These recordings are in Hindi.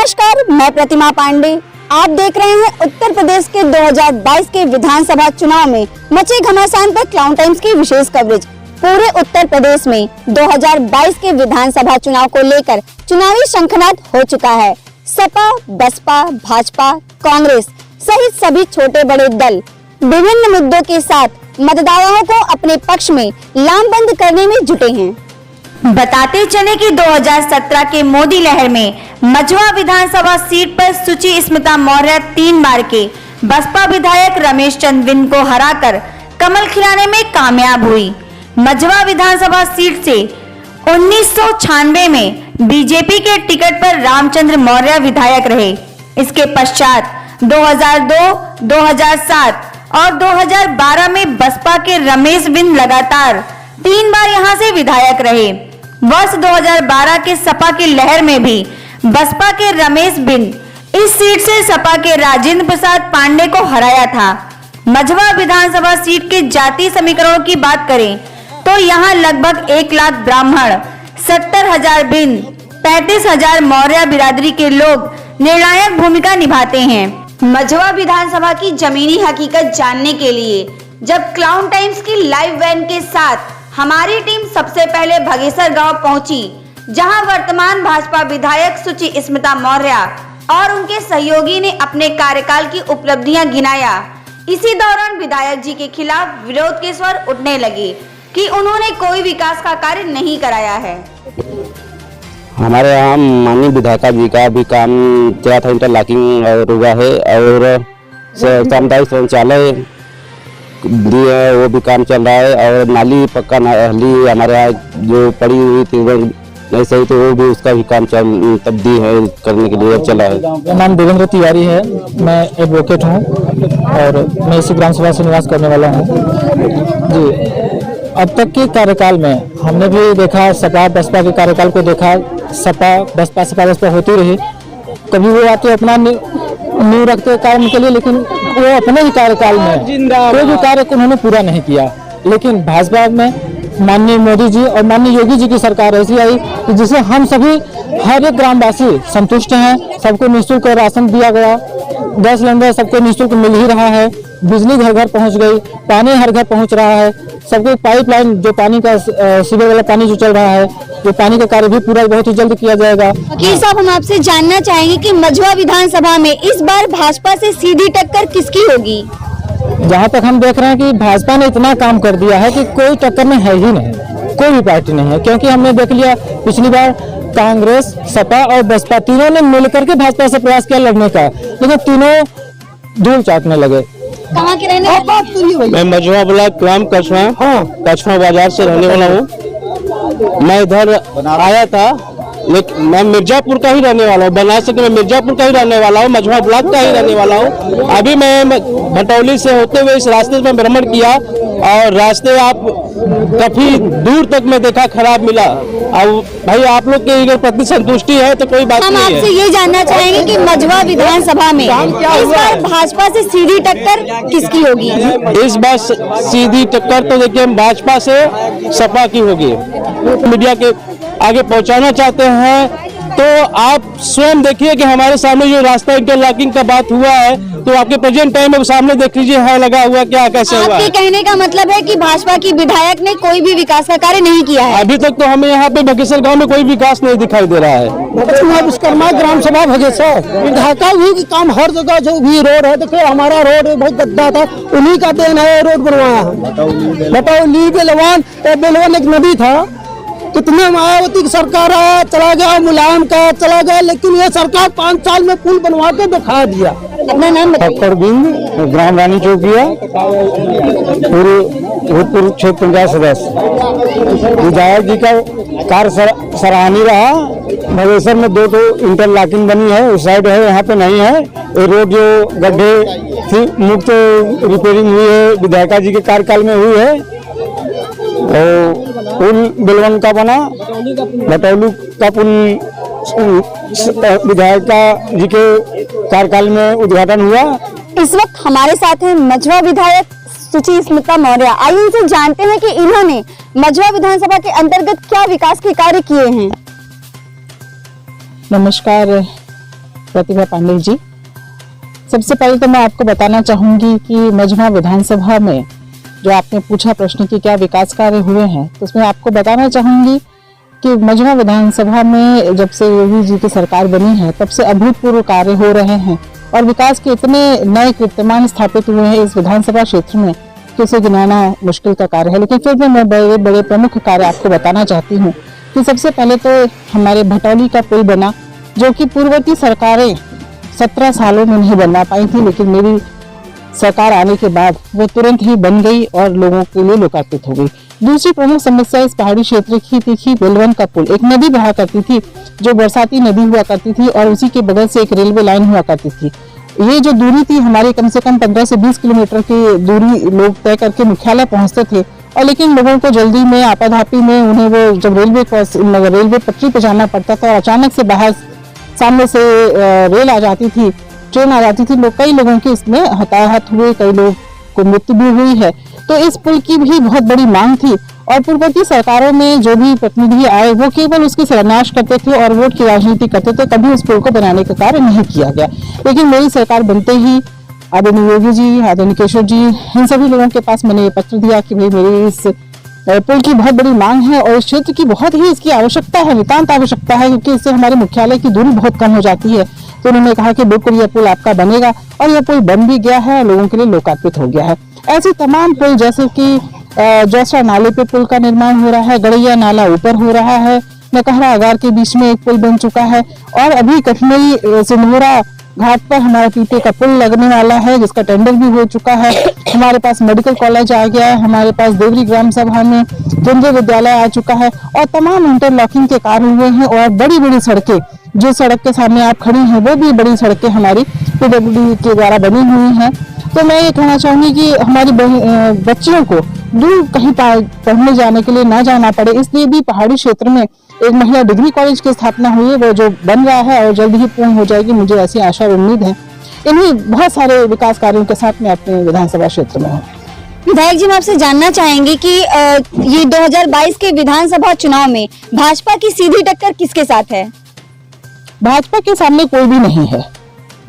नमस्कार, मैं प्रतिमा पांडे। आप देख रहे हैं उत्तर प्रदेश के 2022 के विधानसभा चुनाव में मचे घमासान पर क्लाउन टाइम्स की विशेष कवरेज। पूरे उत्तर प्रदेश में 2022 के विधानसभा चुनाव को लेकर चुनावी शंखनाद हो चुका है। सपा, बसपा, भाजपा, कांग्रेस सहित सभी छोटे बड़े दल विभिन्न मुद्दों के साथ मतदाताओं को अपने पक्ष में लामबंद करने में जुटे हैं। बताते चले कि 2017 के मोदी लहर में मझवा विधानसभा सीट पर सुचि स्मिता मौर्य 3 बार के बसपा विधायक रमेश चंद्र बिंद को हराकर कमल खिलाने में कामयाब हुई। मझवा विधानसभा सीट से 1996 में बीजेपी के टिकट पर रामचंद्र मौर्य विधायक रहे। इसके पश्चात 2002, 2007 और 2012 में बसपा के रमेश बिंद लगातार 3 बार यहां से विधायक रहे। वर्ष 2012 के सपा की लहर में भी बसपा के रमेश बिंद इस सीट से सपा के राजेंद्र प्रसाद पांडे को हराया था। मझवा विधानसभा सीट के जाति समीकरणों की बात करें तो यहाँ लगभग 1 लाख ब्राह्मण, 70,000 बिंद, 35,000 मौर्य बिरादरी के लोग निर्णायक भूमिका निभाते हैं। मझवा विधानसभा की जमीनी हकीकत जानने के लिए जब क्लाउन टाइम्स की लाइव वैन के साथ हमारी टीम सबसे पहले भगेसर गांव पहुंची, जहां वर्तमान भाजपा विधायक सुचि स्मिता मौर्य और उनके सहयोगी ने अपने कार्यकाल की उपलब्धियां गिनाया। इसी दौरान विधायक जी के खिलाफ विरोध के स्वर उठने लगे कि उन्होंने कोई विकास का कार्य नहीं कराया है। हमारे यहाँ माननीय विधायक जी का भी काम किया था, इंटरलॉकिंग और हुआ है, और सामुदायिक शौचालय दिए है, वो भी काम चल रहा है, और नाली पक्का नाली हमारे यहाँ जो पड़ी हुई थी नहीं सही, तो वो भी उसका भी काम तब्दील है करने के लिए चला है। मेरा नाम देवेंद्र तिवारी है, मैं एडवोकेट हूँ और मैं इसी ग्राम सभा से निवास करने वाला हूँ जी। अब तक के कार्यकाल में हमने भी देखा, सपा बसपा के कार्यकाल को देखा, सपा बसपा होती रही। कभी वो आते अपना नींव रखते कार्य के लिए, लेकिन वो अपने ही कार्यकाल में कोई भी कार्य उन्होंने पूरा नहीं किया। लेकिन भाजपा में माननीय मोदी जी और माननीय योगी जी की सरकार ऐसी आई कि जिसे हम सभी हर एक ग्रामवासी संतुष्ट हैं। सबको निःशुल्क राशन दिया गया, गैस सिलेंडर सबको निःशुल्क मिल ही रहा है, बिजली घर घर पहुंच गई, पानी हर घर पहुंच रहा है, सबको पाइपलाइन जो पानी का सीवर वाला पानी जो चल रहा है, जो पानी का कार्य भी पूरा बहुत ही जल्द किया जाएगा। वकील साहब, हम आपसे जानना चाहेंगे कि मझवा विधानसभा में इस बार भाजपा से सीधी टक्कर किसकी होगी? जहाँ तक हम देख रहे हैं कि भाजपा ने इतना काम कर दिया है कि कोई टक्कर में है ही नहीं, कोई भी पार्टी नहीं है। क्योंकि हमने देख लिया पिछली बार कांग्रेस, सपा और बसपा तीनों ने मिलकर के भाजपा से प्रयास किया लड़ने का, लेकिन तीनों धूल चाटने लगे। कहाँ के रहने वाले? मैं मझवा ब्लॉक ग्राम कछवा बाजार से रहने वाला हूँ। मैं इधर आया था, लेकिन मैं मिर्जापुर का ही रहने वाला हूँ, बनारस से मैं मिर्जापुर का ही रहने वाला हूँ, मझवा ब्लॉक का ही रहने वाला हूँ। अभी मैं भटौली से होते हुए इस रास्ते में भ्रमण किया, और रास्ते आप काफी दूर तक मैं देखा खराब मिला। अब भाई आप लोग की अगर प्रति संतुष्टि है तो कोई बात हम नहीं है। आपसे ये जानना चाहेंगे कि मझवा विधानसभा में इस बार भाजपा से सीधी टक्कर किसकी होगी? इस बार सीधी टक्कर तो देखिए भाजपा से सपा की होगी। मीडिया के आगे पहुंचाना चाहते हैं तो आप स्वयं देखिए कि हमारे सामने जो रास्ता इंटरलॉकिंग का बात हुआ है, तो आपके प्रेजेंट टाइम में सामने देख लीजिए है लगा हुआ क्या कैसे हुआ है। आपके कहने का मतलब है कि भाजपा की विधायक ने कोई भी विकास का कार्य नहीं किया है? अभी तक तो हमें यहाँ पे भगेसर गांव में कोई विकास नहीं दिखाई दे रहा है। विश्वकर्मा ग्राम सभा भगेसर विधायक भी काम हर जगह जो भी रोड है, देखिए हमारा रोड बहुत गद्दा था, उन्हीं का देन है रोड बनवाया है। भटौली बेलवान एक नदी था, कितने मायावती की सरकार है, चला गया, मुलायम का चला गया, लेकिन ये सरकार 5 साल में पुल बनवा के दिखा दिया। अपना नाम बताइए। ग्राम रानी चौकिया, पूरे भूतपूर्व क्षेत्र पंचायत सदस्य। विधायक जी का कार्य सराहनीय रहा। भगेसर में 2 इंटरलॉकिंग बनी है, उस साइड है, यहाँ पे नहीं है। ये रोड जो गड्ढे थी मुक्त रिपेयरिंग हुई है, विधायक जी के कार्यकाल में हुई है। और पुल बेलवन का बना, भटौली का पुल विधायक जी के कार्यकाल में उद्घाटन हुआ। इस वक्त हमारे साथ हैं मझवा विधायक सुचि स्मिता मौर्य। आइए इनसे जानते हैं कि इन्होंने मझवा विधानसभा के अंतर्गत क्या विकास के कार्य किए हैं। नमस्कार, प्रतिभा पांडे जी। सबसे पहले तो मैं आपको बताना चाहूंगी कि मजमा विधानसभा में जो आपने पूछा प्रश्न कि क्या विकास कार्य हुए हैं, तो उसमें आपको बताना चाहूंगी कि मजमा विधानसभा में जब से योगी जी की सरकार बनी है तब से अभूतपूर्व कार्य हो रहे हैं और विकास के इतने नए कीर्तिमान स्थापित हुए हैं इस विधानसभा क्षेत्र में कि उसे गिनाना मुश्किल का कार्य है। लेकिन फिर भी मैं बड़े बड़े प्रमुख कार्य आपको बताना चाहती हूँ कि सबसे पहले तो हमारे भटौली का पुल बना, जो कि पूर्ववर्ती सरकारें 17 सालों में नहीं बनवा पाई थी, लेकिन मेरी सरकार आने के बाद वो तुरंत ही बन गई और लोगों के लिए लोकार्पित हो गई। दूसरी प्रमुख समस्या इस पहाड़ी क्षेत्र की थी बेलवन का पुल। एक नदी बहा करती थी जो बरसाती नदी हुआ करती थी और उसी के बगल से एक रेलवे लाइन हुआ करती थी। ये जो दूरी थी हमारी कम से कम 15 से 20 किलोमीटर की दूरी लोग तय करके मुख्यालय पहुंचते थे और लेकिन लोगों को जल्दी में आपाधापी में उन्हें वो जब रेलवे पटरी पे जाना पड़ता था और अचानक से बाहर सामने से रेल आ जाती थी, ट्रेन आ जाती थी, कई लोगों की इसमें हताहत हुए, कई लोग को मृत्यु भी हुई है। तो इस पुल की भी बहुत बड़ी मांग थी और पूर्ववर्ती सरकारों में जो भी प्रतिनिधि आए वो केवल उसकी शिलान्यास करते थे और वोट की राजनीति करते थे, कभी उस पुल को बनाने का कार्य नहीं किया गया। लेकिन मेरी सरकार बनते ही आदरणीय योगी जी, आदरणीय केशव जी, इन सभी लोगों के पास मैंने ये पत्र दिया कि भाई मेरी इस पुल की बहुत बड़ी मांग है और इस क्षेत्र की बहुत ही इसकी आवश्यकता है, नितांत आवश्यकता है, क्योंकि इससे हमारे मुख्यालय की दूरी बहुत कम हो जाती है। तो उन्होंने कहा कि बिल्कुल यह पुल आपका बनेगा और यह पुल बन भी गया है, लोगों के लिए लोकार्पित हो गया है। ऐसे तमाम पुल जैसे कि जैसा नाले पे पुल का निर्माण हो रहा है, गड़ैया नाला ऊपर हो रहा है, नकहरा अगार के बीच में एक पुल बन चुका है और अभी कठमई सिंधोरा घाट पर हमारे पीपे का पुल लगने वाला है जिसका टेंडर भी हो चुका है। हमारे पास मेडिकल कॉलेज आ गया है, हमारे पास देवरी ग्राम सभा में केंद्रीय विद्यालय आ चुका है और तमाम इंटरलॉकिंग के कार्य हुए हैं और बड़ी बड़ी सड़कें, जो सड़क के सामने आप खड़ी हैं वो भी बड़ी सड़कें हमारी PWD के द्वारा बनी हुई हैं। तो मैं ये कहना चाहूंगी कि हमारी बच्चियों को दूर कहीं पढ़ने जाने के लिए ना जाना पड़े, इसलिए भी पहाड़ी क्षेत्र में एक महिला डिग्री कॉलेज की स्थापना हुई है, वो जो बन रहा है और जल्द ही पूर्ण हो जाएगी, मुझे ऐसी आशा और उम्मीद है। इन्हीं बहुत सारे विकास कार्यों के साथ मैं अपने विधानसभा क्षेत्र में हूँ। विधायक जी, मैं आपसे जानना चाहेंगे कि ये 2022 के विधानसभा चुनाव में भाजपा की सीधी टक्कर किसके साथ है? भाजपा के सामने कोई भी नहीं है।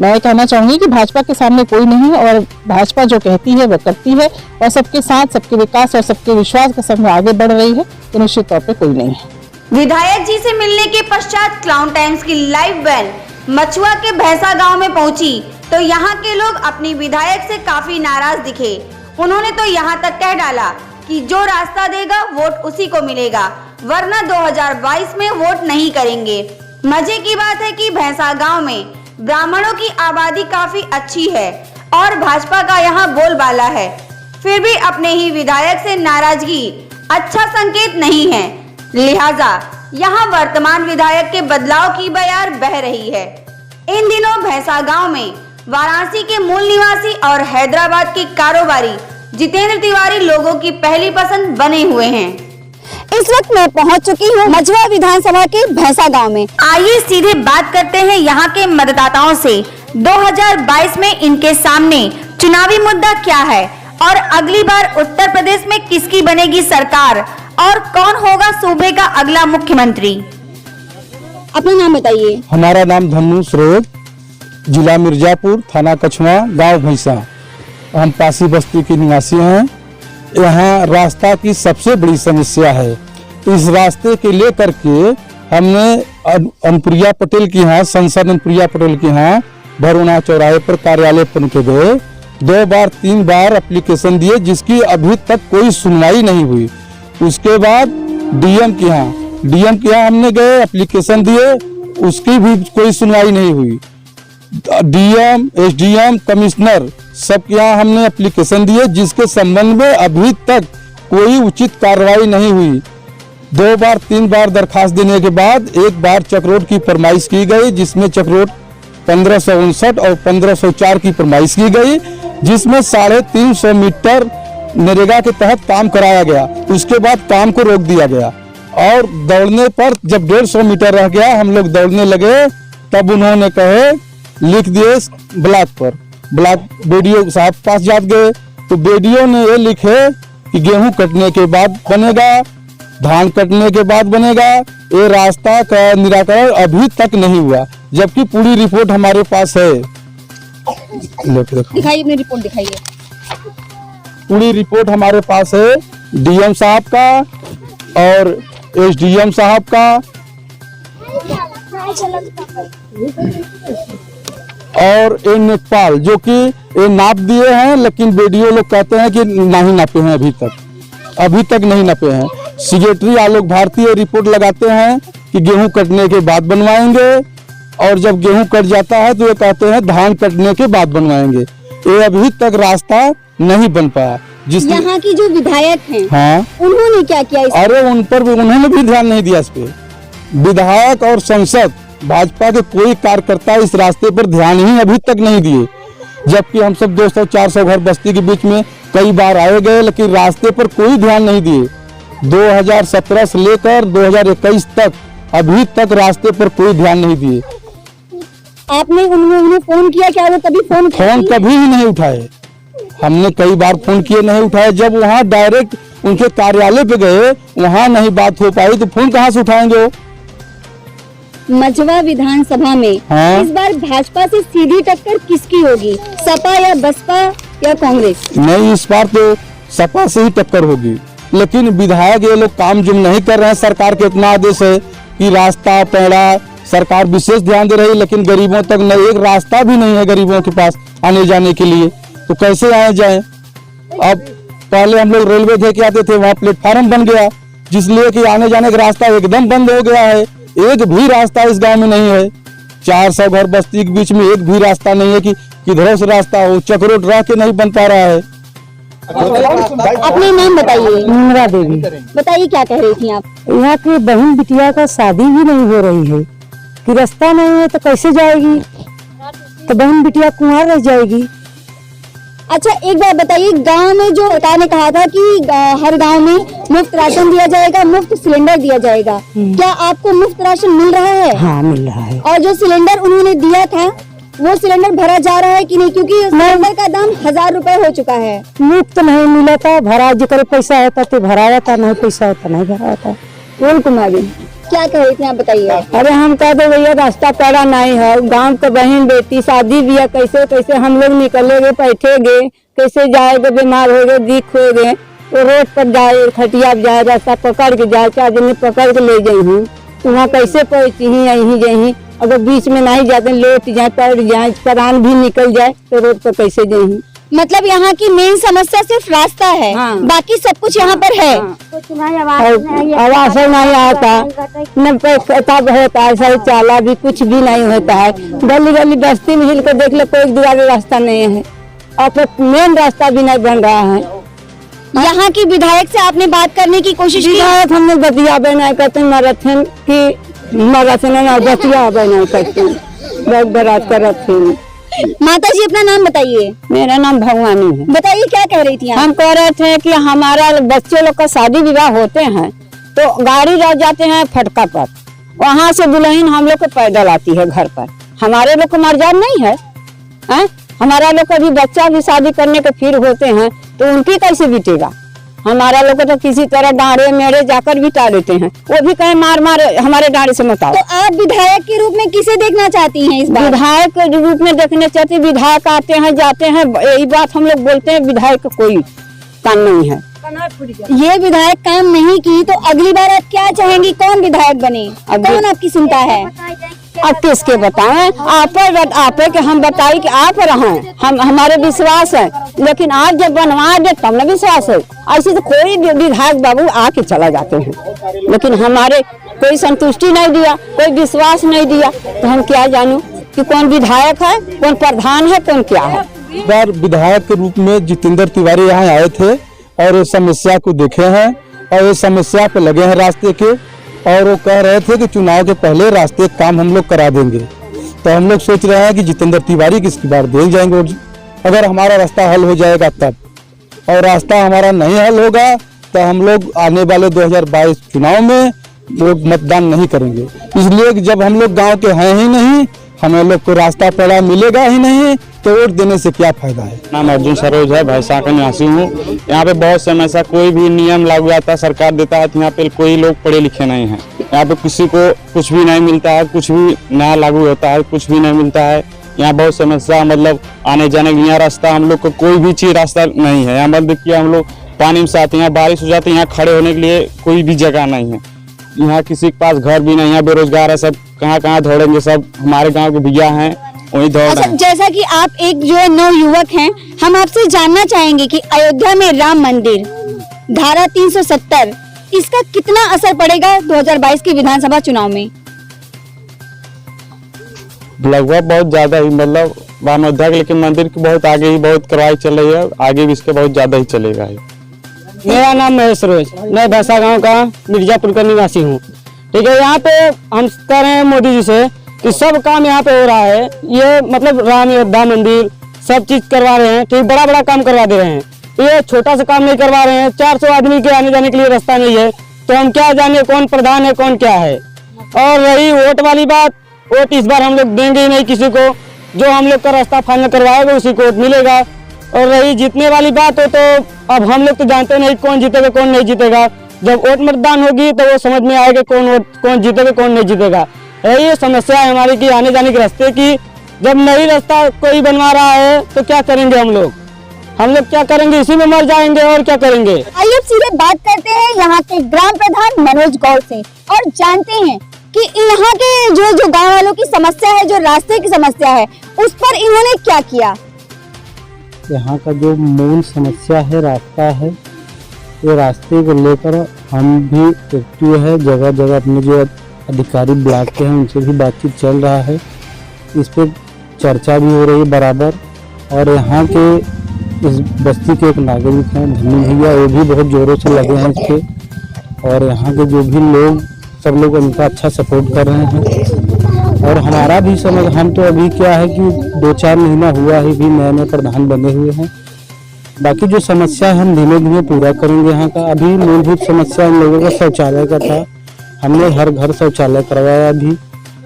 मैं कहना चाहूंगी कि भाजपा के सामने कोई नहीं है और भाजपा जो कहती है वो करती है और सबके साथ, सबके विकास और सबके विश्वास के संग आगे बढ़ रही है, तो निश्चित तौर पे कोई नहीं है। विधायक जी से मिलने के पश्चात क्लाउन टाइम्स की लाइव वैन मछुआ के भैंसा गांव में पहुंची तो यहां के लोग अपनी विधायक से काफी नाराज दिखे। उन्होंने तो यहां तक कह डाला कि जो रास्ता देगा वोट उसी को मिलेगा, वरना 2022 में वोट नहीं करेंगे। मजे की बात है कि भैंसा गांव में ब्राह्मणों की आबादी काफी अच्छी है और भाजपा का यहाँ बोलबाला है, फिर भी अपने ही विधायक से नाराजगी अच्छा संकेत नहीं है। लिहाजा यहाँ वर्तमान विधायक के बदलाव की बयार बह रही है। इन दिनों भैंसा गांव में वाराणसी के मूल निवासी और हैदराबाद के कारोबारी जितेंद्र तिवारी लोगों की पहली पसंद बने हुए हैं। इस वक्त मैं पहुंच चुकी हूं मझवा विधानसभा के भैंसा गांव में। आइए सीधे बात करते हैं यहां के मतदाताओं से। 2022 में इनके सामने चुनावी मुद्दा क्या है और अगली बार उत्तर प्रदेश में किसकी बनेगी सरकार और कौन होगा सूबे का अगला मुख्यमंत्री? अपना नाम बताइए। हमारा नाम धन्नू सरोज, जिला मिर्जापुर, थाना कछुआ, गांव भैंसा। हम पासी बस्ती के निवासी हैं। यहाँ रास्ता की सबसे बड़ी समस्या है। इस रास्ते के लेकर के हमने अनुप्रिया पटेल के यहाँ, सांसद अनुप्रिया पटेल के यहाँ भरोना चौराहे पर कार्यालय बन के गए। 2 बार 3 बार एप्लीकेशन दिए जिसकी अभी तक कोई सुनवाई नहीं हुई। उसके बाद डीएम के यहाँ हमने गए, एप्लीकेशन दिए, उसकी भी कोई सुनवाई नहीं हुई। डीएम, एसडीएम, कमिश्नर सबके यहाँ हमने एप्लीकेशन दिए जिसके संबंध में अभी तक कोई उचित कार्रवाई नहीं हुई। 2 बार 3 बार दरखास्त देने के बाद एक बार चक्रोड की फरमाइश की गई जिसमें चक्रोड 1559 और 1504 की फरमाइश की गई, जिसमें 350 मीटर नरेगा के तहत काम कराया गया। उसके बाद काम को रोक दिया गया और दौड़ने पर जब 150 मीटर रह गया, हम लोग दौड़ने लगे, तब उन्होंने कहे लिख दिए ब्लॉक पर। ब्लॉक बीडीओ साहब पास जात गए तो बीडीओ ने ये लिखे कि गेहूं कटने के बाद बनेगा, धान कटने के बाद बनेगा। ये रास्ता का निराकरण अभी तक नहीं हुआ, जबकि पूरी रिपोर्ट हमारे पास है। लेके देखो, दिखाइए अपनी रिपोर्ट दिखाइए। पूरी रिपोर्ट हमारे पास है, डीएम साहब का और एसडीएम साहब का और ये नेकपाल, जो कि ये नाप दिए हैं, लेकिन वीडियो लोग कहते हैं कि नहीं नापे हैं, अभी तक नहीं नापे हैं। सेक्रेटरी आलोक भारती रिपोर्ट लगाते हैं कि गेहूं कटने के बाद बनवाएंगे, और जब गेहूं कट जाता है तो ये कहते हैं धान कटने के बाद बनवाएंगे। ये अभी तक रास्ता नहीं बन पाया। जिस यहाँ की जो विधायक हैं, हाँ, उन्होंने क्या किया अरे उन पर उन्होंने भी ध्यान नहीं दिया इस पे। विधायक और संसद भाजपा के कोई कार्यकर्ता इस रास्ते पर ध्यान ही अभी तक नहीं दिए, जबकि हम सब 200-400 घर बस्ती के बीच में कई बार आए गए, लेकिन रास्ते पर कोई ध्यान नहीं दिए। 2017 से लेकर 2021 तक अभी तक रास्ते पर कोई ध्यान नहीं दिए। आपने उन्हें फोन किया क्या? वो कभी फोन कभी ही नहीं उठाए। हमने कई बार फोन किए, नहीं उठाए। जब वहाँ डायरेक्ट उनके कार्यालय पे गए, वहाँ नहीं बात हो पाई, तो फोन कहाँ से उठाएंगे वो? मझवा विधानसभा में हाँ? इस बार भाजपा से सीधी टक्कर किसकी होगी? सपा या बसपा या कांग्रेस? नहीं, इस बार तो सपा से ही टक्कर होगी। लेकिन विधायक ये लोग काम जो नहीं कर रहे हैं। सरकार के इतना आदेश है कि रास्ता पैड़ा सरकार विशेष ध्यान दे रही है, लेकिन गरीबों तक नहीं, एक रास्ता भी नहीं है गरीबों के पास आने जाने के लिए, तो कैसे आए जाए? अब पहले हम लोग रेलवे दे के आते थे, वहाँ प्लेटफार्म बन गया, जिसलिए कि आने जाने का रास्ता एकदम बंद हो गया है। एक भी रास्ता इस गांव में नहीं है। 400 घर बस्ती के बीच में एक भी रास्ता नहीं है कि किधरों से रास्ता हो। चक्रोट रह के नहीं बन पा रहा है। अपने नाम बताइए। इंदिरा देवी। बताइए क्या कह रही थी आप? यहाँ की बहन बिटिया का शादी भी नहीं हो रही है कि रास्ता नहीं है तो कैसे जाएगी? तो बहन बिटिया कुंवार रह जाएगी। अच्छा, एक बात बताइए, गांव में जो सरकार ने कहा था कि हर गांव में मुफ्त राशन दिया जाएगा, मुफ्त सिलेंडर दिया जाएगा, क्या आपको मुफ्त राशन मिल रहा है? हाँ, मिल रहा है। और जो सिलेंडर उन्होंने दिया था, वो सिलेंडर भरा जा रहा है कि नहीं? क्योंकि सिलेंडर का दाम 1000 रुपए हो चुका है। मुफ्त नहीं मिला था, भरा जिक्र पैसा होता तो भरा था, नहीं पैसा होता नहीं भरा था। बोल कुमारी, क्या कह रही थी आप? बताइए। अरे हम कह दो भैया, रास्ता पैरा नहीं है। गांव का बहन बेटी शादी भी है, कैसे कैसे हम लोग निकलेंगे, बैठेंगे, कैसे जाएंगे? बीमार हो गए, दिख हो गए, तो रोड पर जाए, खटिया जाए, रास्ता पकड़ के जाए, 4 दिन पकड़ के ले जाई हूँ, वहाँ कैसे पहुँची ही यहीं जाही? अगर बीच में नहीं जाते, लौट जाए, पड़ जाए, प्राण भी निकल जाए, तो रोड पर कैसे जाही? मतलब यहाँ की मेन समस्या सिर्फ रास्ता है। हाँ। बाकी सब कुछ यहाँ पर है। आवाज नहीं आता, न तब होता है, सही चाला भी कुछ भी नहीं होता है। गली गली बस्ती में हिल कर देख लो, कोई दुआरे रास्ता नहीं है, और फिर मेन रास्ता भी नहीं बन रहा है। यहाँ की विधायक से आपने बात करने की कोशिश की? विधायक हमने बतिया नहीं करते, मैराथन की मैराथन बतिया नहीं करते, बहुत बरात करते। माता जी, अपना नाम बताइए। मेरा नाम भगवानी है। बताइए क्या कह रही थी आप? हम कह रहे थे कि हमारा बच्चे लोग का शादी विवाह होते हैं तो गाड़ी रह जाते हैं फटका पर, वहाँ से दुल्हन हम लोग को पैदल आती है घर पर। हमारे लोग को मर्यादा नहीं है, हैं? हमारा लोग को भी बच्चा भी शादी करने के फिर होते हैं तो उनकी कैसे बीतेगा? हमारा लोग तो किसी तरह डांडे मेरे जाकर बिता देते हैं, वो भी कहीं मार मार हमारे डांडे से मत आओ। तो आप विधायक के रूप में किसे देखना चाहती हैं इस बार? विधायक के रूप में देखने चाहते, विधायक आते हैं जाते हैं, यही बात हम लोग बोलते हैं, विधायक का कोई काम नहीं है। ये विधायक काम नहीं की तो अगली बार आप क्या चाहेंगी? कौन विधायक बने? कौन आपकी चिंता है? अब किसके बताएं? आप के हम बताई कि आप रहें, हम हमारे विश्वास है, लेकिन आप जब बनवा दे तब न विश्वास है। ऐसे तो कोई विधायक बाबू आके चला जाते हैं, लेकिन हमारे कोई संतुष्टि नहीं दिया, कोई विश्वास नहीं दिया, तो हम क्या जानू कि कौन विधायक है, कौन प्रधान है, कौन क्या है। बार विधायक के रूप में जितेंद्र तिवारी यहाँ आए थे और इस समस्या को देखे हैं और इस समस्या पे लगे हैं रास्ते के, और वो कह रहे थे कि चुनाव के पहले रास्ते काम हम लोग करा देंगे। तो हम लोग सोच रहे हैं कि जितेंद्र तिवारी किसकी बार दे जाएंगे अगर हमारा रास्ता हल हो जाएगा तब, और रास्ता हमारा नहीं हल होगा तो हम लोग आने वाले 2022 चुनाव में लोग मतदान नहीं करेंगे। इसलिए कि जब हम लोग गाँव के हैं ही नहीं, हमें लोग को रास्ता पैड़ा मिलेगा ही नहीं, तो वोट देने से क्या फायदा है। नाम अर्जुन सरोज है, भैंसा का निवासी हूँ। यहाँ पे बहुत समय से कोई भी नियम लागू आता है, सरकार देता है, तो यहाँ पे कोई लोग पढ़े लिखे नहीं हैं। यहाँ पे किसी को कुछ भी नहीं मिलता है, कुछ भी नया लागू होता है कुछ भी नहीं मिलता है। यहाँ बहुत समस्या, मतलब आने जाने के लिए रास्ता, हम लोग को कोई भी चीज रास्ता नहीं है। यहाँ मतलब देखिए हम लोग पानी में से आते हैं, यहाँ बारिश हो जाती है, यहाँ खड़े होने के लिए कोई भी जगह नहीं है। यहाँ किसी के पास घर भी नहीं है, बेरोजगार है सब, कहाँ कहाँ दौड़ेंगे। सब हमारे गाँव के भैया हैं वही दौड़ रहे हैं। जैसा कि आप एक जो है नवयुवक हैं, हम आपसे जानना चाहेंगे कि अयोध्या में राम मंदिर धारा 370 इसका कितना असर पड़ेगा 2022 के विधानसभा चुनाव में? लगभग बहुत ज्यादा ही, मतलब अयोध्या के लेकिन मंदिर की बहुत आगे ही बहुत कार्रवाई चल रही है, आगे भी इसके बहुत ज्यादा ही चलेगा। मेरा नाम महेश सरोज, मैं भैंसा गांव का मिर्जापुर का निवासी हूँ। ठीक है, यहाँ पे हम कह रहे हैं मोदी जी से कि सब काम यहाँ पे हो रहा है। ये मतलब राम अयोध्या मंदिर सब चीज करवा रहे हैं, ठीक, बड़ा बड़ा काम करवा दे रहे हैं। ये छोटा सा काम नहीं करवा रहे हैं। 400 आदमी के आने जाने के लिए रास्ता नहीं है, तो हम क्या जाने कौन प्रधान है कौन क्या है। और रही वोट वाली बात, वोट इस बार हम लोग देंगे ही नहीं किसी को। जो हम लोग का रास्ता फाइनल करवाएगा उसी को वोट मिलेगा। और रही जीतने वाली बात हो, तो अब हम लोग तो जानते नहीं कौन जीतेगा कौन नहीं जीतेगा। जब वोट मतदान होगी तो वो समझ में आएगा कौन जीतेगा कौन नहीं जीतेगा। यही समस्या है हमारी कि आने जाने के रास्ते की। जब नई रास्ता कोई बनवा रहा है तो क्या करेंगे हम लोग क्या करेंगे, इसी में मर जाएंगे और क्या करेंगे। आइए अब सीधे बात करते हैं यहाँ के ग्राम प्रधान मनोज गौड़ से और जानते हैं कि यहाँ के जो गांव वालों की समस्या है, जो रास्ते की समस्या है, उस पर इन्होंने क्या किया। यहाँ का जो मूल समस्या है रास्ता है, ये रास्ते को लेकर हम भी एक्टिव है। जगह जगह अपने जो अधिकारी ब्लॉक के हैं उनसे भी बातचीत चल रहा है, इस पर चर्चा भी हो रही है बराबर। और यहाँ के इस बस्ती के एक नागरिक हैं धनी भैया, वो भी बहुत जोरों से लगे हैं इस पर। और यहाँ के जो भी लोग सब लोग उनका अच्छा सपोर्ट कर रहे हैं। और हमारा भी समझ, हम तो अभी क्या है कि 2-4 महीना हुआ ही भी नए नए प्रधान बने हुए हैं। बाकी जो समस्या है हम धीमे धीमे पूरा करेंगे। यहाँ का अभी मूलभूत समस्या इन लोगों का शौचालय का था, हमने हर घर शौचालय करवाया। अभी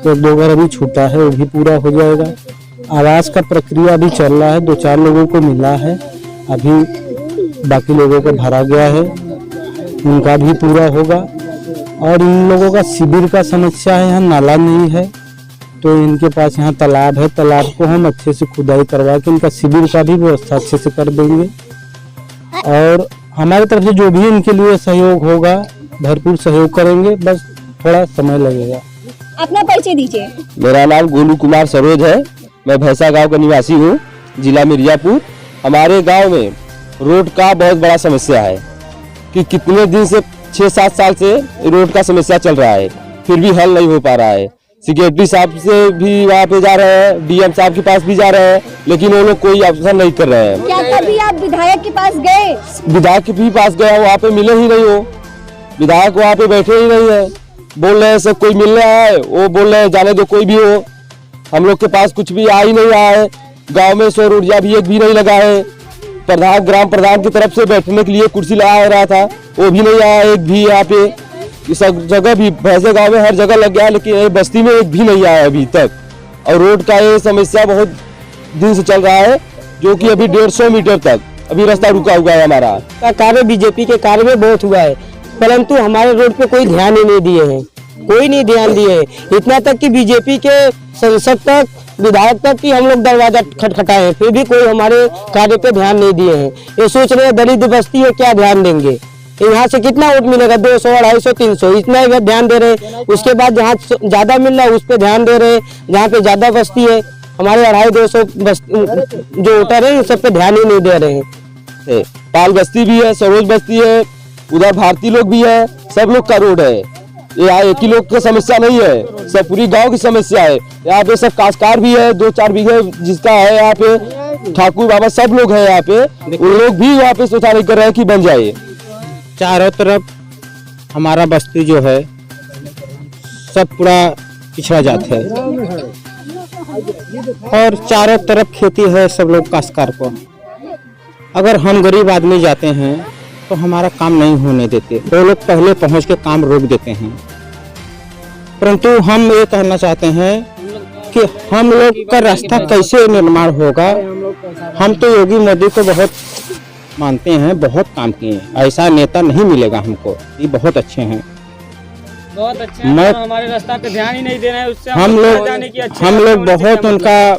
तो 2 घर अभी छूटा है, वो भी पूरा हो जाएगा। आवास का प्रक्रिया अभी चल रहा है, 2-4 लोगों को मिला है, अभी बाकी लोगों को भरा गया है, उनका भी पूरा होगा। और इन लोगों का शिविर का समस्या है, यहाँ नाला नहीं है, तो इनके पास यहाँ तालाब है, तालाब को हम अच्छे से खुदाई करवा के इनका शिविर का भी व्यवस्था अच्छे से कर देंगे। और हमारी तरफ से जो भी इनके लिए सहयोग होगा भरपूर सहयोग करेंगे, बस थोड़ा समय लगेगा। अपना परिचय दीजिए। मेरा नाम गोलू कुमार सरोज है, मैं भैंसा गांव का निवासी हूँ, जिला मिर्जापुर। हमारे गांव में रोड का बहुत बड़ा समस्या है कि कितने दिन से 6-7 साल से रोड का समस्या चल रहा है, फिर भी हल नहीं हो पा रहा है। सेक्रेटरी साहब से भी वहाँ पे जा रहे हैं, डीएम साहब के पास भी जा रहे हैं, लेकिन वो लोग कोई अवसर नहीं कर रहे हैं। क्या कभी आप विधायक के पास गए? विधायक के भी पास गया, वहाँ पे मिले ही नहीं हो, विधायक वहाँ पे बैठे ही नहीं है। बोल रहे हैं सब कोई मिल रहा है, वो बोल रहे हैं जाने दो कोई भी हो। हम लोग के पास कुछ भी आ ही नहीं रहा है। गांव में सौर ऊर्जा भी एक भी नहीं लगा है। प्रधान ग्राम प्रधान की तरफ से बैठने के लिए कुर्सी लगा रहा था, वो भी नहीं आया एक भी। यहाँ पे सब जगह भी भैंसा गांव में हर जगह लग गया, लेकिन बस्ती में एक भी नहीं आया अभी तक। और रोड का ये समस्या बहुत दिन से चल रहा है, जो कि अभी 150 मीटर तक अभी रास्ता रुका हुआ है। हमारा कार्य बीजेपी के कार्य में बहुत हुआ है, परंतु हमारे रोड पे कोई ध्यान ही नहीं दिए हैं, कोई नहीं ध्यान दिए। इतना तक कि बीजेपी के संसद तक, विधायक तक की हम लोग दरवाजा खटखटाए हैं, फिर भी कोई हमारे कार्य पे ध्यान नहीं दिए हैं। ये सोच रहे हैं दलित बस्ती है, क्या ध्यान देंगे, यहाँ से कितना वोट मिलेगा, 200, 250, 300, इतना ही ध्यान दे रहे हैं। उसके बाद जहाँ ज्यादा मिल रहा है उस पर ध्यान दे रहे हैं, जहाँ पे ज्यादा बस्ती है हमारे 250-200 जो वोटर है सब पे ध्यान ही नहीं दे रहे हैं। पाल बस्ती भी है, सरोज बस्ती है, उधर भारतीय लोग भी है, सब लोग का रोड है। यहाँ एक ही लोग की समस्या नहीं है, सब पूरी गांव की समस्या है। यहाँ पे सब काश्तकार भी है, 2-4 बीघे जिसका है, यहाँ पे ठाकुर बाबा सब लोग हैं यहाँ पे, उन लोग भी यहाँ पे शौचालय कर रहे हैं कि बन जाए। चारों तरफ हमारा बस्ती जो है सब पूरा पिछड़ा जाता है, और चारों तरफ खेती है, सब लोग काश्तकार को। अगर हम गरीब आदमी जाते हैं तो हमारा काम नहीं होने देते, वो लोग पहले पहुंच के काम रोक देते हैं। परंतु हम ये कहना चाहते हैं कि हम लोग का रास्ता कैसे निर्माण होगा। हम तो योगी मोदी को बहुत मानते हैं, बहुत काम किए हैं, ऐसा नेता नहीं मिलेगा हमको, ये बहुत अच्छे हैं। बहुत अच्छे हैं, मैं हमारे रास्ता पे ध्यान ही नहीं दे रहे हैं, उससे हम लोग बहुत उनका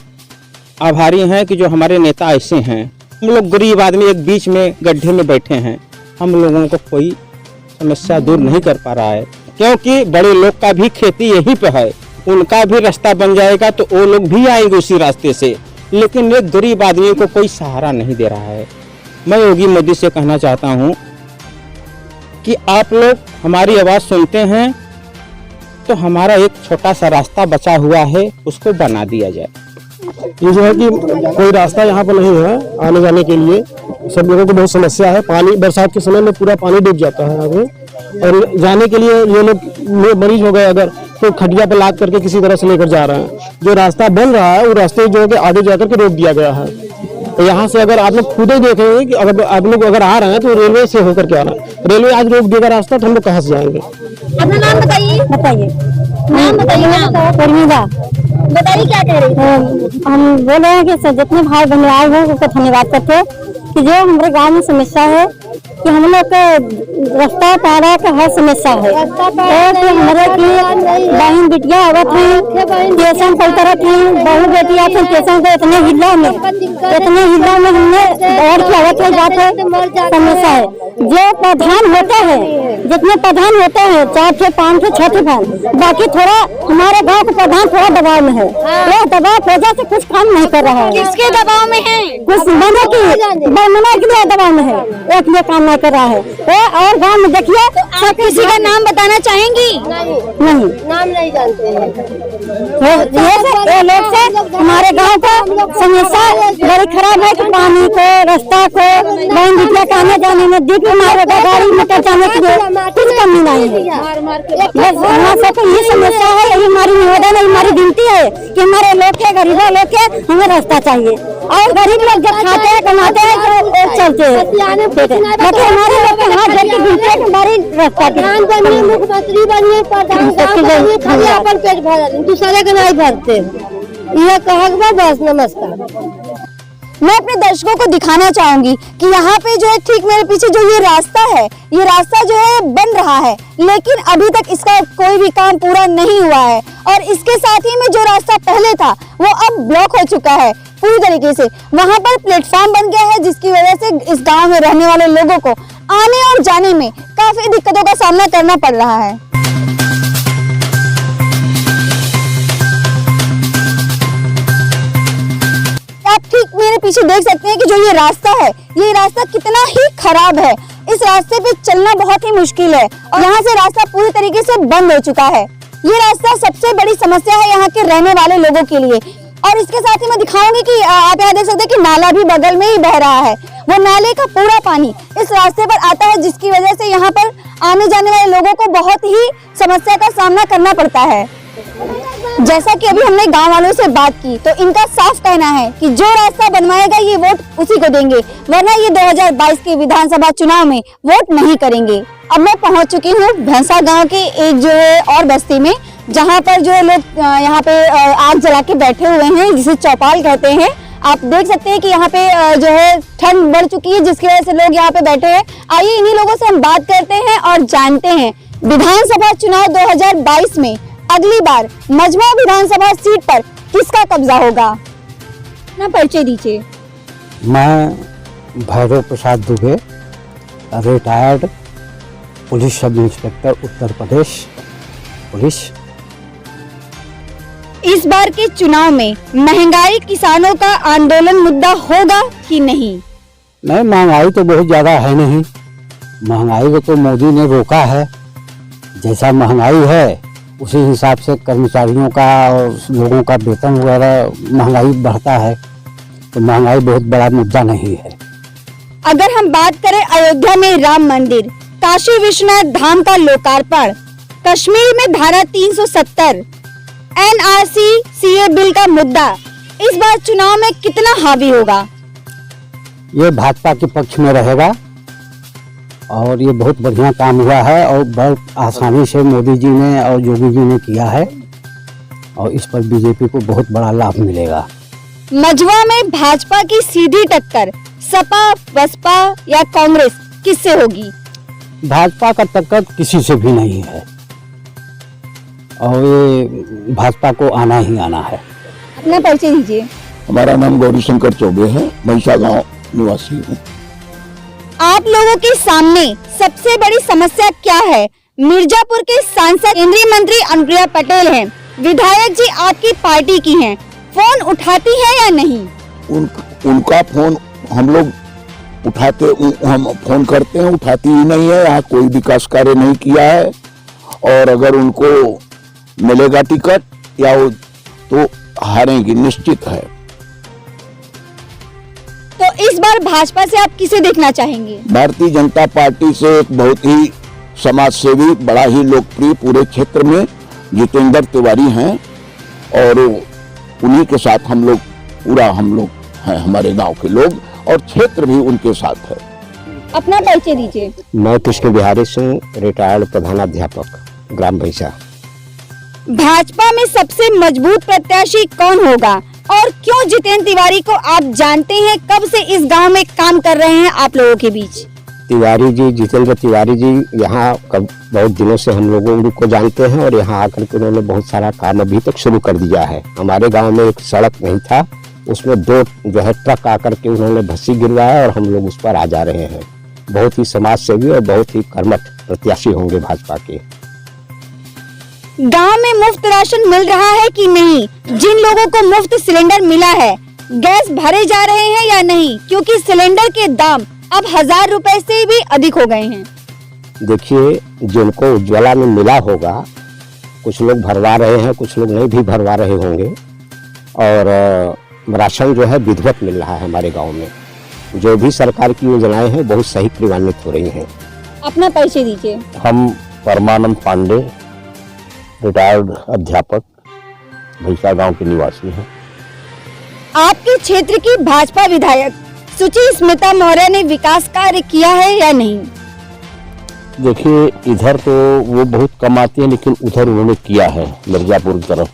आभारी हैं कि जो हमारे नेता ऐसे हैं। हम लोग गरीब आदमी एक बीच में गड्ढे में बैठे हैं, हम लोगों को कोई समस्या दूर नहीं कर पा रहा है, क्योंकि बड़े लोग का भी खेती यहीं पे है, उनका भी रास्ता बन जाएगा तो वो लोग भी आएंगे उसी रास्ते से, लेकिन एक गरीब आदमी को कोई सहारा नहीं दे रहा है। मैं योगी मोदी से कहना चाहता हूँ कि आप लोग हमारी आवाज़ सुनते हैं तो हमारा एक छोटा सा रास्ता बचा हुआ है, उसको बना दिया जाए। ये जो है कि कोई रास्ता यहाँ पर नहीं है आने जाने के लिए, सब लोगों को बहुत समस्या है। पानी बरसात के समय में पूरा पानी डूब जाता है आगे, और जाने के लिए ये लोग मरीज हो गए अगर तो खटिया पर लाद करके किसी तरह से लेकर जा रहे हैं। जो रास्ता बन रहा है वो रास्ते जो है कि आगे जाकर के रोक दिया गया है। तो यहाँ से अगर आप लोग खुद ही देखेंगे कि अगर आप लोग अगर आ रहे हैं तो रेलवे से होकर के आ रहे हैं, रेलवे आज रोक देगा रास्ता तो हम लोग कहाँ से जाएंगे। अपना नाम बताइए। नाम बताइए। परमीदा। बताइए क्या कह रही है। हम बोल रहे हैं कि जितने भाई बहन आए हैं उनको धन्यवाद करते हैं कि जो हमारे गांव में समस्या है कि हम लोग का रास्ता पारा का हर समस्या है, और हमारे की बहन बिटिया आवत है स्टेशन पर तरफ है, बहू बेटी आते हैं स्टेशन को इतने हिला में हमने दौड़ के आवत है जाते समस्या है। जो प्रधान होता है, जितने प्रधान होते हैं 4 थे 5 थे 6 थे बाकी थोड़ा हमारे गांव का प्रधान थोड़ा दबाव में है, वो दबाव वजह से कुछ काम नहीं कर रहा है। किसके दबाव में है? कुछ बना के लिए दबाव में है, एक लिए काम नहीं कर रहा है। और गांव में देखिए सब किसी का नाम बताना चाहेंगी? नहीं, नाम नहीं जानते हैं। ये लोग से हमारे गांव का समस्या बड़ी खराब है कि पानी को, रास्ता को, बहन बिटिया का आने जाने में दिख, हमारे गाड़ी मोटर जाने के लिए कुछ कमी नहीं है। बस हमारे साथ ये समस्या है, यही हमारी निवेदन है, हमारी विनती है कि हमारे लोग के गरीबों लोग के हमें रास्ता चाहिए। और गरीब लोग जब खाते हैं कमाते हैं तो चलते हैं, बाकी हमारे लोग के हाथ जल्दी गिनते हैं हमारी रास्ता बनिए, मुख्यमंत्री बनिए, प्रधान बनिए, खाली अपन पेट भर दूसरे के नहीं भरते। यह कहा बस। नमस्कार। मैं अपने दर्शकों को दिखाना चाहूंगी कि यहाँ पे जो है ठीक मेरे पीछे जो ये रास्ता है, ये रास्ता जो है बन रहा है, लेकिन अभी तक इसका कोई भी काम पूरा नहीं हुआ है। और इसके साथ ही में जो रास्ता पहले था वो अब ब्लॉक हो चुका है पूरी तरीके से। वहाँ पर प्लेटफॉर्म बन गया है, जिसकी वजह से इस गाँव में रहने वाले लोगों को आने और जाने में काफी दिक्कतों का सामना करना पड़ रहा है। आप ठीक मेरे पीछे देख सकते हैं कि जो ये रास्ता है, ये रास्ता कितना ही खराब है। इस रास्ते पे चलना बहुत ही मुश्किल है और यहाँ से रास्ता पूरी तरीके से बंद हो चुका है। ये रास्ता सबसे बड़ी समस्या है यहाँ के रहने वाले लोगों के लिए। और इसके साथ ही मैं दिखाऊंगी कि आप यहाँ देख सकते हैं कि नाला भी बगल में ही बह रहा है। वो नाले का पूरा पानी इस रास्ते पर आता है, जिसकी वजह से यहाँ पर आने जाने वाले लोगों को बहुत ही समस्या का सामना करना पड़ता है। जैसा कि अभी हमने गांव वालों से बात की तो इनका साफ कहना है कि जो रास्ता बनवाएगा ये वोट उसी को देंगे, वरना ये 2022 के विधानसभा चुनाव में वोट नहीं करेंगे। अब मैं पहुंच चुकी हूँ भैंसा गांव के एक जो है और बस्ती में, जहां पर जो लोग यहाँ पे आग जला के बैठे हुए हैं, जिसे चौपाल कहते हैं। आप देख सकते हैं कि यहाँ पे जो है ठंड बढ़ चुकी है, जिसकी वजह से लोग यहाँ पे बैठे हैं। आइए इन्हीं लोगों से हम बात करते हैं और जानते हैं विधानसभा चुनाव 2022 में अगली बार मजमा विधानसभा सीट पर किसका कब्जा होगा। ना परिचय दीजिए। मैं Bhairav Prasad Dubey, retired police sub inspector, Uttar Pradesh police. इस बार के चुनाव में महंगाई किसानों का आंदोलन मुद्दा होगा कि नहीं? नहीं, महंगाई तो बहुत ज़्यादा है नहीं। महंगाई को तो मोदी ने रोका है। जैसा महंगाई है उसी हिसाब से कर्मचारियों का और लोगों का वेतन वगैरह महंगाई बढ़ता है, तो महंगाई बहुत बड़ा मुद्दा नहीं है। अगर हम बात करें अयोध्या में राम मंदिर, काशी विश्वनाथ धाम का लोकार्पण, कश्मीर में धारा 370, NRC CA बिल का मुद्दा, इस बार चुनाव में कितना हावी होगा? ये भाजपा के पक्ष में रहेगा और ये बहुत बढ़िया काम हुआ है और बहुत आसानी से मोदी जी ने और योगी जी ने किया है और इस पर बीजेपी को बहुत बड़ा लाभ मिलेगा। मझवा में भाजपा की सीधी टक्कर सपा, बसपा या कांग्रेस किससे होगी? भाजपा का टक्कर किसी से भी नहीं है और ये भाजपा को आना ही आना है। अपना परिचय दीजिए। हमारा नाम गौरी शंकर चौबे है, भैंसा गांव निवासी हूँ। आप लोगों के सामने सबसे बड़ी समस्या क्या है? मिर्जापुर के सांसद केंद्रीय मंत्री अनुप्रिया पटेल हैं, विधायक जी आपकी पार्टी की हैं, फोन उठाती है या नहीं? उनका फोन हम लोग हम फोन करते हैं, उठाती ही नहीं है। यहाँ कोई विकास कार्य नहीं किया है और अगर उनको मिलेगा टिकट या वो तो हारेंगी, निश्चित है। तो इस बार भाजपा से आप किसे देखना चाहेंगे? भारतीय जनता पार्टी से एक बहुत ही समाज सेवी, बड़ा ही लोकप्रिय पूरे क्षेत्र में जितेंद्र तिवारी हैं और उन्हीं के साथ हम लोग हैं, हमारे गांव के लोग और क्षेत्र भी उनके साथ है। अपना परिचय दीजिए। मैं कृष्ण बिहारी सिंह, रिटायर्ड प्रधानाध्यापक, ग्राम भैंसा। भाजपा में सबसे मजबूत प्रत्याशी कौन होगा और क्यों? जितेंद्र तिवारी को आप जानते हैं, कब से इस गांव में काम कर रहे हैं आप लोगों के बीच? तिवारी जी, जितेंद्र तिवारी जी यहाँ बहुत दिनों से हम लोगों उनको जानते हैं और यहाँ आकर के उन्होंने बहुत सारा काम अभी तक शुरू कर दिया है। हमारे गांव में एक सड़क नहीं था, उसमें 2 जो है ट्रक आकर के उन्होंने भस्सी गिरवाया और हम लोग उस पर आ जा रहे हैं। बहुत ही समाज सेवी और बहुत ही कर्मठ प्रत्याशी होंगे भाजपा के। गांव में मुफ्त राशन मिल रहा है कि नहीं? जिन लोगों को मुफ्त सिलेंडर मिला है, गैस भरे जा रहे हैं या नहीं? क्योंकि सिलेंडर के दाम अब 1000 रुपए से भी अधिक हो गए हैं। देखिए, जिनको उज्ज्वला में मिला होगा, कुछ लोग भरवा रहे हैं, कुछ लोग नहीं भी भरवा रहे होंगे और राशन जो है विधिवत मिल रहा है हमारे गांव में। जो भी सरकार की योजनाएं हैं बहुत सही क्रियान्वित हो रही हैं। अपना परिचय दीजिए। हम परमानंद पांडे, रिटायर्ड अध्यापक, भैंसा गांव के निवासी हैं। आपके क्षेत्र की भाजपा विधायक सुची स्मिता मौर्य ने विकास कार्य किया है या नहीं? देखिए, इधर तो वो बहुत कम आती है लेकिन उधर उन्होंने किया है, मिर्जापुर की तरफ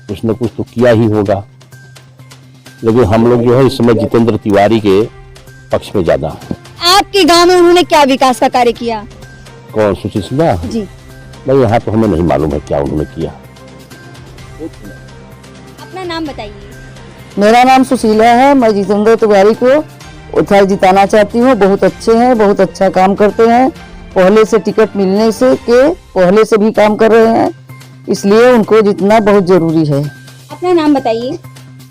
कुछ न कुछ तो किया ही होगा। लेकिन हम लोग जो है इस समय जितेंद्र तिवारी के पक्ष में ज्यादा। आपके गांव में उन्होंने क्या विकास का कार्य किया? कौन? सुचिस्मिता जी। नहीं, यहाँ तो हमें नहीं मालूम है क्या उन्होंने किया। अपना नाम बताइए। मेरा नाम सुशीला है। मैं जितेंद्र तिवारी को उधर जिताना चाहती हूँ। बहुत अच्छे हैं, बहुत अच्छा काम करते हैं। पहले से टिकट मिलने से पहले से भी काम कर रहे हैं, इसलिए उनको जितना बहुत जरूरी है। अपना नाम बताइए।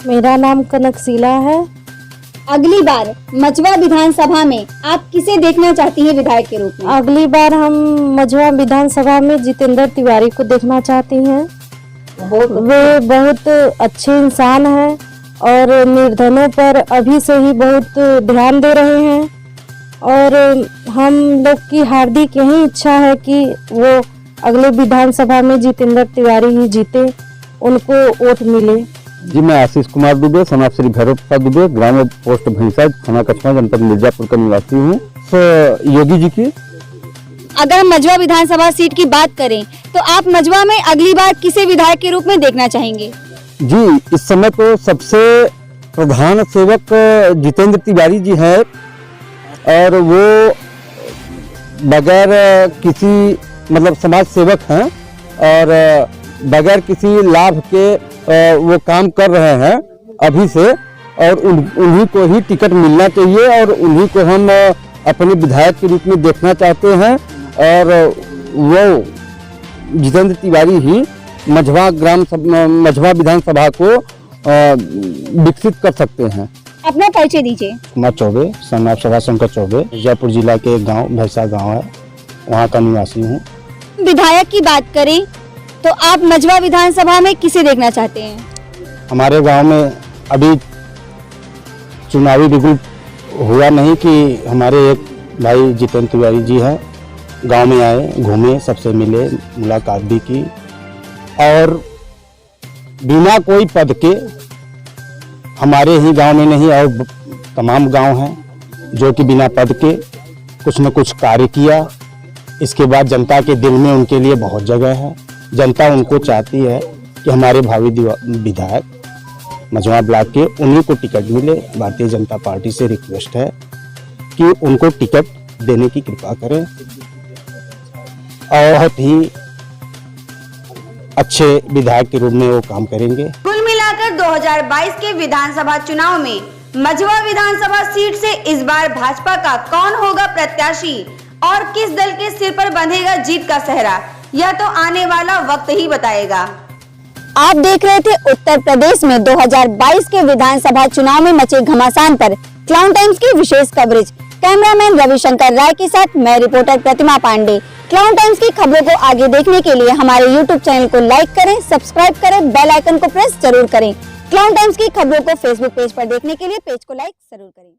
मेरा नाम कनकशिला है। अगली बार मझवा विधानसभा में आप किसे देखना चाहती हैं विधायक के रूप में? अगली बार हम मझवा विधानसभा में जितेंद्र तिवारी को देखना चाहती हैं। वे बहुत अच्छे इंसान हैं और निर्धनों पर अभी से ही बहुत ध्यान दे रहे हैं और हम लोग की हार्दिक यही इच्छा है कि वो अगले विधानसभा में जितेंद्र तिवारी ही जीते, उनको वोट मिले। जी, मैं आशीष कुमार दुबे, सनाब श्री भैरव प्रसाद दुबे, ग्राम पोस्ट भैंसा, थाना कछवा, जनपद मिर्जापुर का निवासी हूँ। तो योगी जी की अगर मझवा विधानसभा सीट की बात करें तो आप मझवा में अगली बार किसे विधायक के रूप में देखना चाहेंगे? जी, इस समय तो सबसे प्रधान सेवक जितेंद्र तिवारी जी हैं और वो बगैर किसी मतलब समाज सेवक हैं और बगैर किसी लाभ के वो काम कर रहे हैं अभी से और उन्हीं को ही टिकट मिलना चाहिए और उन्हीं को हम अपने विधायक के रूप में देखना चाहते हैं और वो जितेंद्र तिवारी ही मझवा विधानसभा को विकसित कर सकते हैं। अपना परिचय दीजिए। कुमार चौबे, सनाब सभा शंकर चौबे, मिर्जापुर जिला के गांव भैंसा गांव है, वहाँ का निवासी हूँ। विधायक की बात करें तो आप मझवा विधानसभा में किसे देखना चाहते हैं? हमारे गांव में अभी चुनावी बिल्कुल हुआ नहीं कि हमारे एक भाई जितेंद्र तिवारी जी हैं, गांव में आए, घूमे, सबसे मिले, मुलाकात भी की और बिना कोई पद के हमारे ही गांव में नहीं और तमाम गांव हैं जो कि बिना पद के कुछ न कुछ कार्य किया। इसके बाद जनता के दिल में उनके लिए बहुत जगह है, जनता उनको चाहती है कि हमारे भावी विधायक मझवा ब्लॉक के उन्हीं को टिकट मिले। भारतीय जनता पार्टी से रिक्वेस्ट है कि उनको टिकट देने की कृपा करें। और बहुत ही अच्छे विधायक के रूप में वो काम करेंगे। कुल मिलाकर 2022 के विधानसभा चुनाव में मझवा विधानसभा सीट से इस बार भाजपा का कौन होगा प्रत्याशी और किस दल के सिर पर बंधेगा जीत का सेहरा, यह तो आने वाला वक्त ही बताएगा। आप देख रहे थे उत्तर प्रदेश में 2022 के विधानसभा चुनाव में मचे घमासान पर क्लाउन टाइम्स की विशेष कवरेज। कैमरामैन रविशंकर राय के साथ मैं रिपोर्टर प्रतिमा पांडे। क्लाउन टाइम्स की खबरों को आगे देखने के लिए हमारे YouTube चैनल को लाइक करें, सब्सक्राइब करें, बेल आइकन को प्रेस जरूर करें। क्लाउन टाइम्स की खबरों को फेसबुक पेज पर देखने के लिए पेज को लाइक जरूर करें।